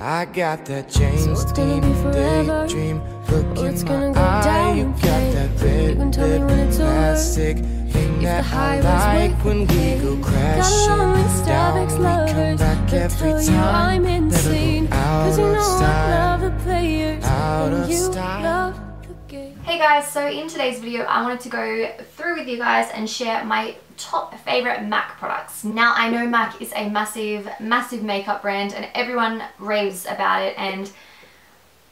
I got that James Dean daydream look in my eye. You got that red lip plastic thing that I like when we go crashing down. We come back every time. Never go out of style. Out of style. Hey guys, so in today's video I wanted to go through with you guys and share my top favorite MAC products. Now I know MAC is a massive makeup brand and everyone raves about it, and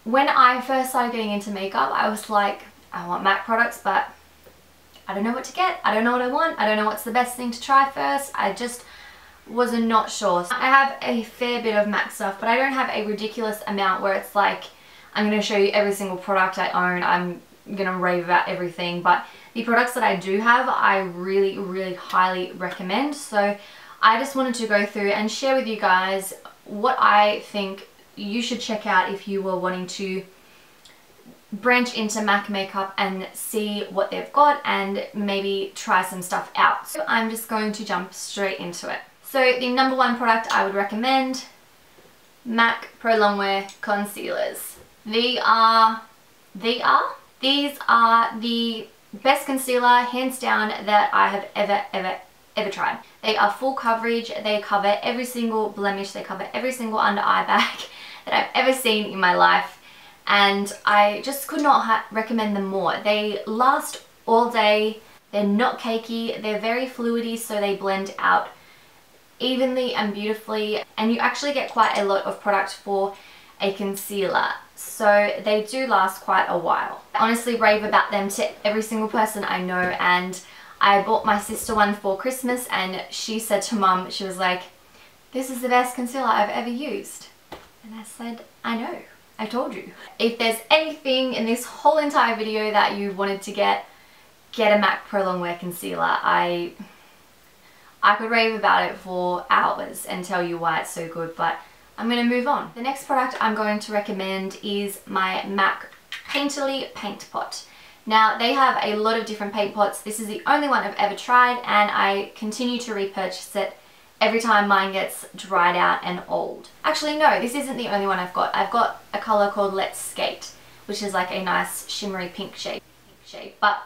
when I first started getting into makeup I was like, I want MAC products but I don't know what to get, I don't know what I want, I don't know what's the best thing to try first. I just was not sure. So I have a fair bit of MAC stuff, but I don't have a ridiculous amount where it's like I'm going to show you every single product I own, I'm gonna rave about everything. But the products that I do have I really highly recommend. So I just wanted to go through and share with you guys what I think you should check out if you were wanting to branch into MAC makeup and see what they've got and maybe try some stuff out. So I'm just going to jump straight into it. So the number one product I would recommend, MAC Pro Longwear Concealers. These are the best concealer, hands down, that I have ever tried. They are full coverage, they cover every single blemish, they cover every single under eye bag that I've ever seen in my life, and I just could not recommend them more. They last all day, they're not cakey, they're very fluidy, so they blend out evenly and beautifully, and you actually get quite a lot of product for a concealer. So they do last quite a while. I honestly rave about them to every single person I know, and I bought my sister one for Christmas and she said to mum, she was like, this is the best concealer I've ever used. And I said, I know, I told you. If there's anything in this whole entire video that you wanted to get a MAC Pro Longwear Concealer. I could rave about it for hours and tell you why it's so good, but I'm going to move on. The next product I'm going to recommend is my MAC Painterly Paint Pot. Now they have a lot of different paint pots. This is the only one I've ever tried and I continue to repurchase it every time mine gets dried out and old. Actually no, this isn't the only one I've got. I've got a colour called Let's Skate, which is like a nice shimmery pink shade. But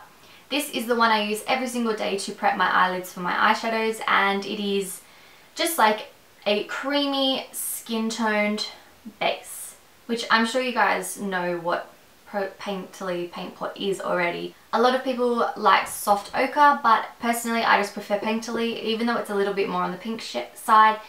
this is the one I use every single day to prep my eyelids for my eyeshadows, and it is just like a creamy skin toned base, which I'm sure you guys know what Painterly Paint Pot is already. A lot of people like soft ochre, but personally I just prefer Painterly. Even though it's a little bit more on the pink side,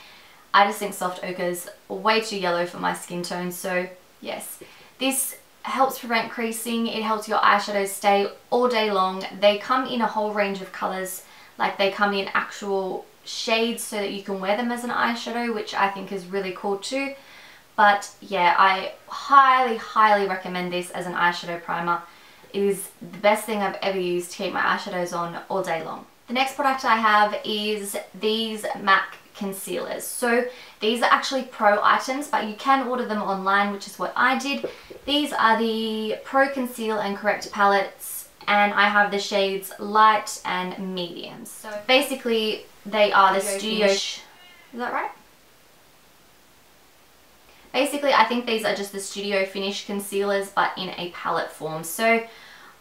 I just think soft ochre is way too yellow for my skin tone. So yes, this helps prevent creasing, it helps your eyeshadows stay all day long. They come in a whole range of colours, like they come in actual shades so that you can wear them as an eyeshadow, which I think is really cool too. But yeah, I highly recommend this as an eyeshadow primer. It is the best thing I've ever used to keep my eyeshadows on all day long. The next product I have is these MAC concealers. So these are actually pro items, but you can order them online, which is what I did. These are the Pro Conceal and Correct palettes, and I have the shades light and medium. So basically they are the studio finish. Is that right? Basically I think these are just the studio finish concealers but in a palette form. So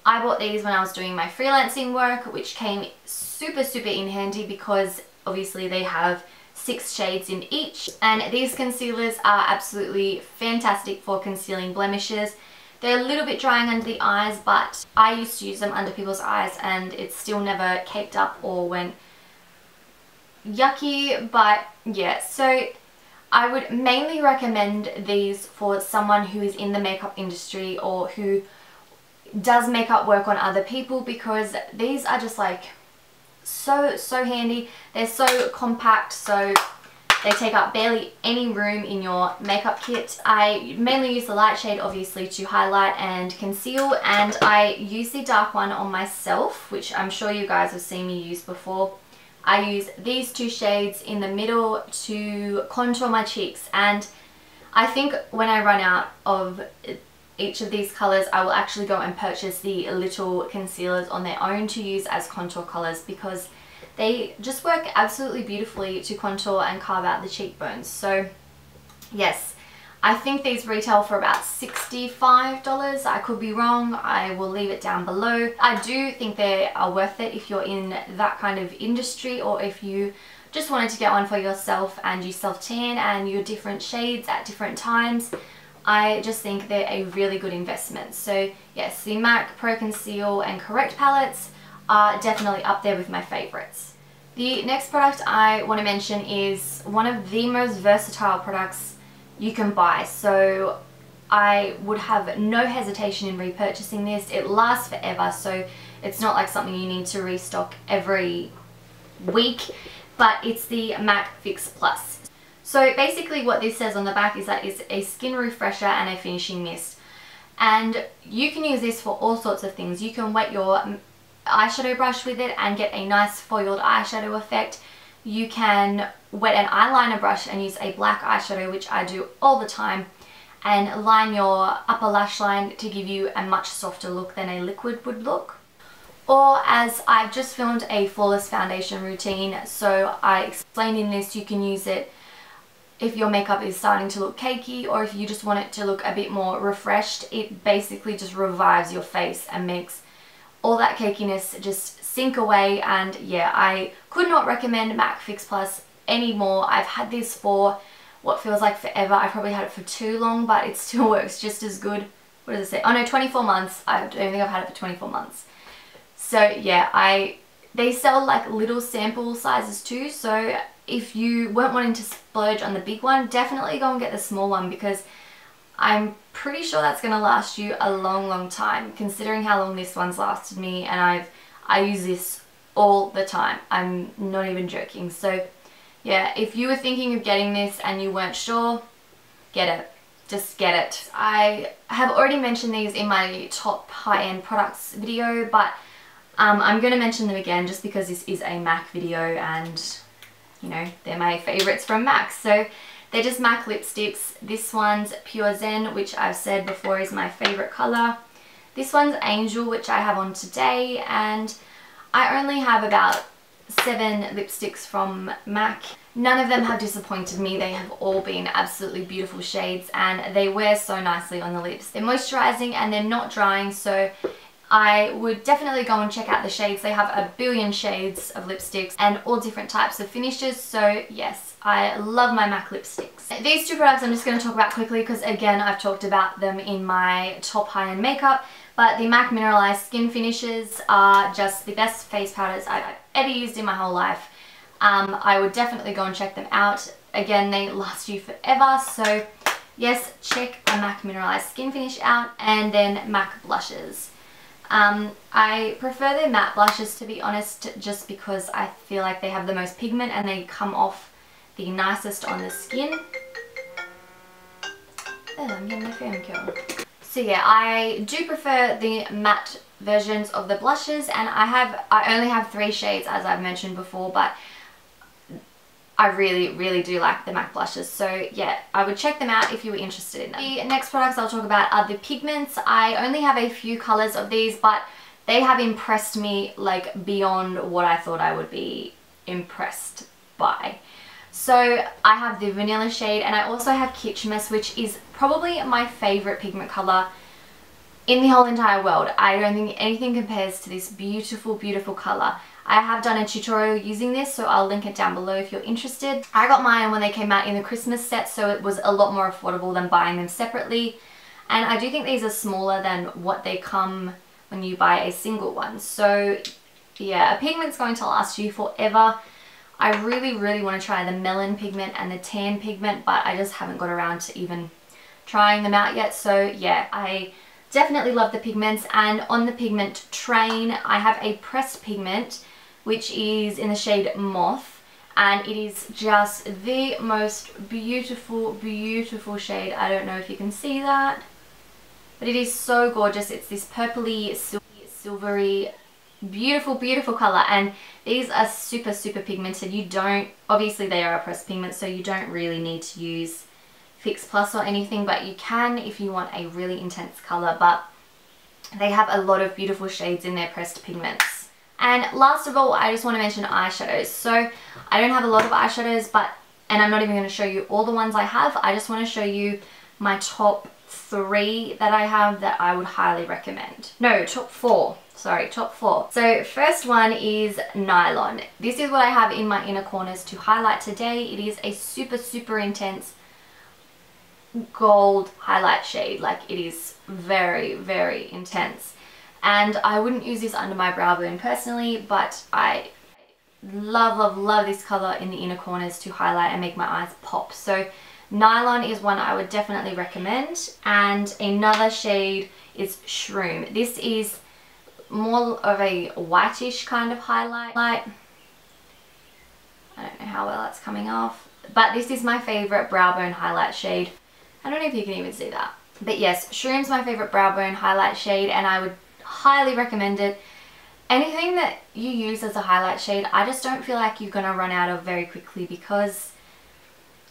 I bought these when I was doing my freelancing work, which came super in handy because obviously they have 6 shades in each, and these concealers are absolutely fantastic for concealing blemishes. They're a little bit drying under the eyes, but I used to use them under people's eyes and it still never caked up or went yucky. But yeah, so I would mainly recommend these for someone who is in the makeup industry or who does makeup work on other people, because these are just like so handy. They're so compact, so they take up barely any room in your makeup kit. I mainly use the light shade obviously to highlight and conceal, and I use the dark one on myself, which I'm sure you guys have seen me use before. I use these 2 shades in the middle to contour my cheeks, and I think when I run out of each of these colours I will actually go and purchase the little concealers on their own to use as contour colours, because they just work absolutely beautifully to contour and carve out the cheekbones. So yes, I think these retail for about $65. I could be wrong. I will leave it down below. I do think they are worth it if you're in that kind of industry, or if you just wanted to get one for yourself and you self-tan and your different shades at different times. I just think they're a really good investment. So yes, the MAC Pro Conceal and Correct palettes are definitely up there with my favorites. The next product I want to mention is one of the most versatile products you can buy. So I would have no hesitation in repurchasing this. It lasts forever, so it's not like something you need to restock every week, but it's the MAC Fix Plus. So basically what this says on the back is that it's a skin refresher and a finishing mist. And you can use this for all sorts of things. You can wet your eyeshadow brush with it and get a nice foiled eyeshadow effect. You can wet an eyeliner brush and use a black eyeshadow, which I do all the time, and line your upper lash line to give you a much softer look than a liquid would look. Or, as I've just filmed a flawless foundation routine, so I explained in this, you can use it if your makeup is starting to look cakey, or if you just want it to look a bit more refreshed. It basically just revives your face and makes all that cakiness just sink away. And yeah, I could not recommend MAC Fix Plus anymore. I've had this for what feels like forever. I probably had it for too long, but it still works just as good. What does it say? Oh no, 24 months. I don't think I've had it for 24 months. So yeah, they sell like little sample sizes too, so if you weren't wanting to splurge on the big one, definitely go and get the small one, because I'm pretty sure that's going to last you a long time, considering how long this one's lasted me. And I use this all the time. I'm not even joking. So yeah, if you were thinking of getting this and you weren't sure, get it. Just get it. I have already mentioned these in my top high-end products video, but I'm going to mention them again just because this is a MAC video and, you know, they're my favorites from MAC. So they're just MAC lipsticks. This one's Pure Zen, which I've said before is my favorite colour. This one's Angel, which I have on today, and I only have about 7 lipsticks from MAC. None of them have disappointed me. They have all been absolutely beautiful shades, and they wear so nicely on the lips. They're moisturising and they're not drying, so I would definitely go and check out the shades. They have a billion shades of lipsticks and all different types of finishes. So yes, I love my MAC lipsticks. These two products I'm just going to talk about quickly because again, I've talked about them in my top high-end makeup. But the MAC Mineralize skin finishes are just the best face powders I've ever used in my whole life. I would definitely go and check them out. Again, they last you forever. So yes, check a MAC Mineralize skin finish out, and then MAC blushes. I prefer their matte blushes, to be honest, just because I feel like they have the most pigment and they come off the nicest on the skin. Oh, I'm getting my phone killed. So yeah, I do prefer the matte versions of the blushes, and I only have 3 shades as I've mentioned before, but I really do like the MAC blushes. So yeah, I would check them out if you were interested in them. The next products I'll talk about are the Pigments. I only have a few colours of these, but they have impressed me like beyond what I thought I would be impressed by. So I have the vanilla shade, and I also have Kitsch Mess, which is probably my favourite pigment colour in the whole entire world. I don't think anything compares to this beautiful colour. I have done a tutorial using this, so I'll link it down below if you're interested. I got mine when they came out in the Christmas set, so it was a lot more affordable than buying them separately. And I do think these are smaller than what they come when you buy a single one. So yeah, a pigment's going to last you forever. I really want to try the melon pigment and the tan pigment, but I just haven't got around to even trying them out yet. So yeah, I definitely love the Pigments. And on the pigment train, I have a pressed pigment, which is in the shade Moth, and it is just the most beautiful shade. I don't know if you can see that, but it is so gorgeous. It's this purpley, silvery, beautiful colour, and these are super pigmented. You don't, obviously they are a pressed pigment, so you don't really need to use Fix Plus or anything, but you can if you want a really intense colour. But they have a lot of beautiful shades in their pressed pigments. And last of all, I just want to mention eyeshadows. So I don't have a lot of eyeshadows, and I'm not even going to show you all the ones I have. I just want to show you my top 3 that I have that I would highly recommend. No, top 4. Sorry, top 4. So first one is Nylon. This is what I have in my inner corners to highlight today. It is a super, super intense gold highlight shade. Like, it is very, very intense. And I wouldn't use this under my brow bone personally, but I love, love, love this color in the inner corners to highlight and make my eyes pop. So Nylon is one I would definitely recommend. And another shade is Shroom. This is more of a whitish kind of highlight. I don't know how well that's coming off, but this is my favorite brow bone highlight shade. I don't know if you can even see that. But yes, Shroom's my favorite brow bone highlight shade, and I would highly recommend it. Anything that you use as a highlight shade, I just don't feel like you're gonna run out of very quickly, because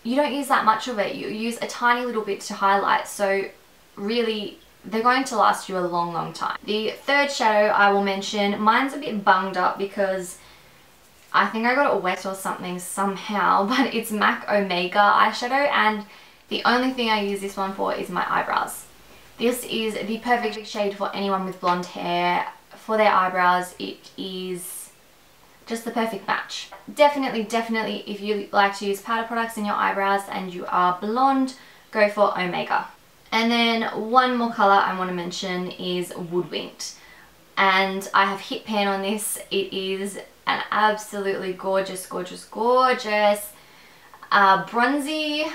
you don't use that much of it. You use a tiny little bit to highlight, so really they're going to last you a long, long time. The third shadow I will mention, mine's a bit bunged up because I think I got it wet or something somehow, but it's MAC Omega eyeshadow, and the only thing I use this one for is my eyebrows. This is the perfect shade for anyone with blonde hair. For their eyebrows, it is just the perfect match. Definitely, definitely, if you like to use powder products in your eyebrows and you are blonde, go for Omega. And then one more color I want to mention is Woodwinked. And I have Hit Pan on this. It is an absolutely gorgeous, gorgeous, gorgeous bronzy,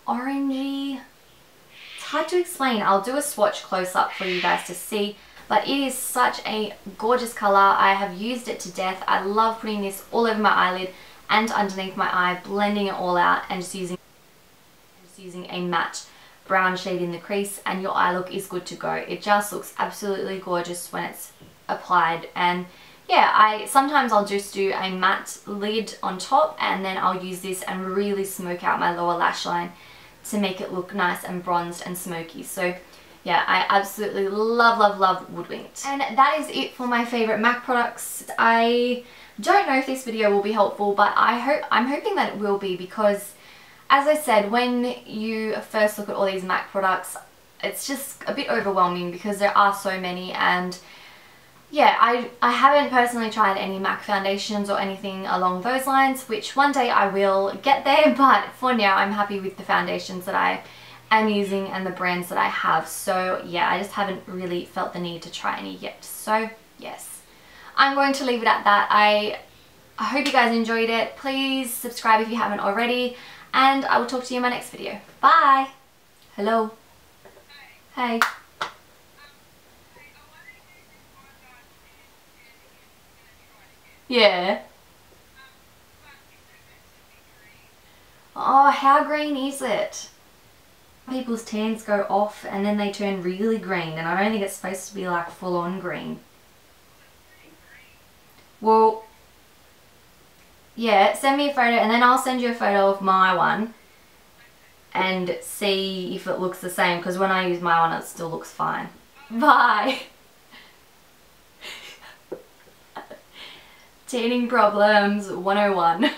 orangey. It's hard to explain. I'll do a swatch close up for you guys to see. But it is such a gorgeous color. I have used it to death. I love putting this all over my eyelid and underneath my eye, blending it all out and just using a matte brown shade in the crease, and your eye look is good to go. It just looks absolutely gorgeous when it's applied. And yeah, sometimes I'll just do a matte lid on top, and then I'll use this and really smoke out my lower lash line to make it look nice and bronzed and smoky. So yeah, I absolutely love, love, love Woodwinked. And that is it for my favorite MAC products. I don't know if this video will be helpful, but I'm hoping that it will be, because as I said, when you first look at all these MAC products, it's just a bit overwhelming because there are so many. And yeah, I haven't personally tried any MAC foundations or anything along those lines, which one day I will get there, but for now I'm happy with the foundations that I am using and the brands that I have. So yeah, I just haven't really felt the need to try any yet. So yes, I'm going to leave it at that. I hope you guys enjoyed it. Please subscribe if you haven't already, and I will talk to you in my next video. Bye! Hello? Hey. Yeah. Oh, how green is it? People's tans go off and then they turn really green, and I don't think it's supposed to be like full on green. Well, yeah, send me a photo and then I'll send you a photo of my one and see if it looks the same, because when I use my one it still looks fine. Bye! Tanning problems 101.